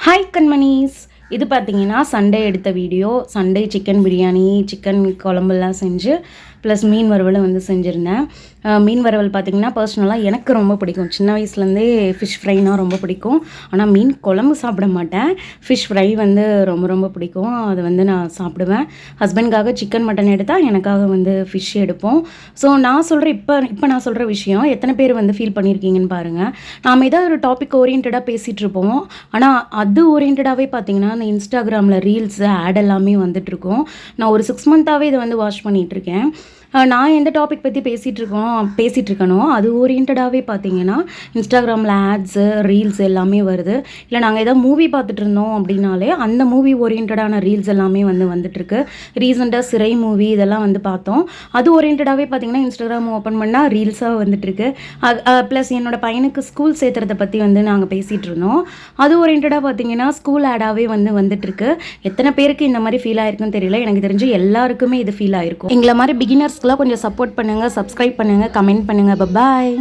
Hi கண்மணிஸ், இது பார்த்தீங்கன்னா Sunday எடுத்த video. Sunday chicken biryani, chicken குழம்புலாம் செஞ்சு ப்ளஸ் மீன் வறுவலும் வந்து செஞ்சுருந்தேன். மீன் வறுவல் பார்த்திங்கன்னா பர்சனலாக எனக்கு ரொம்ப பிடிக்கும். சின்ன வயசுலேருந்தே ஃபிஷ் ஃப்ரைனால் ரொம்ப பிடிக்கும். ஆனால் மீன் குழம்பு சாப்பிட மாட்டேன். ஃபிஷ் ஃப்ரை வந்து ரொம்ப ரொம்ப பிடிக்கும். அது வந்து நான் சாப்பிடுவேன். ஹஸ்பண்ட்காக சிக்கன் மட்டன் எடுத்தால் எனக்காக வந்து ஃபிஷ் எடுப்போம். ஸோ நான் சொல்கிற இப்போ நான் சொல்கிற விஷயம் எத்தனை பேர் வந்து ஃபீல் பண்ணியிருக்கீங்கன்னு பாருங்கள். நாம் ஏதாவது ஒரு டாபிக் ஓரியன்டாக பேசிகிட்டு இருப்போம். ஆனால் அது ஓரியன்டாகவே பார்த்தீங்கன்னா அந்த இன்ஸ்டாகிராமில் ரீல்ஸு ஆட் எல்லாமே வந்துட்டுருக்கோம். நான் ஒரு 6 மந்த்தாகவே இதை வந்து வாட்ச் பண்ணிகிட்ருக்கேன். நான் எந்த டாபிக் பற்றி பேசிகிட்டு இருக்கனோ அது ஓரியன்டாகவே பார்த்தீங்கன்னா இன்ஸ்டாகிராமில் ஆட்ஸு ரீல்ஸ் எல்லாமே வருது. இல்லை நாங்கள் ஏதோ மூவி பார்த்துட்டு இருந்தோம் அப்படின்னாலே அந்த மூவி ஓரியன்டான ரீல்ஸ் எல்லாமே வந்துட்டுருக்கு. ரீசெண்டாக சிறை மூவி இதெல்லாம் வந்து பார்த்தோம். அது ஓரியன்டாகவே பார்த்தீங்கன்னா இன்ஸ்டாகிராம் ஓப்பன் பண்ணால் ரீல்ஸாக வந்துட்டுருக்கு. ப்ளஸ் என்னோடய பையனுக்கு ஸ்கூல் சேர்த்துறதை பற்றி வந்து நாங்கள் பேசிகிட்டு இருந்தோம். அது ஓரியன்டாக பார்த்தீங்கன்னா ஸ்கூல் ஆடாகவே வந்துட்டுருக்கு. எத்தனை பேருக்கு இந்த மாதிரி ஃபீல் ஆயிருக்குன்னு தெரியல. எனக்கு தெரிஞ்சு எல்லாருக்குமே இது ஃபீல் ஆயிருக்கும். எங்களை மாதிரி பிகினர்ஸ் கொஞ்சம் சப்போர்ட் பண்ணுங்கள், சப்ஸ்கிரைப் பண்ணுங்கள், கமெண்ட் பண்ணுங்கள். பாய்.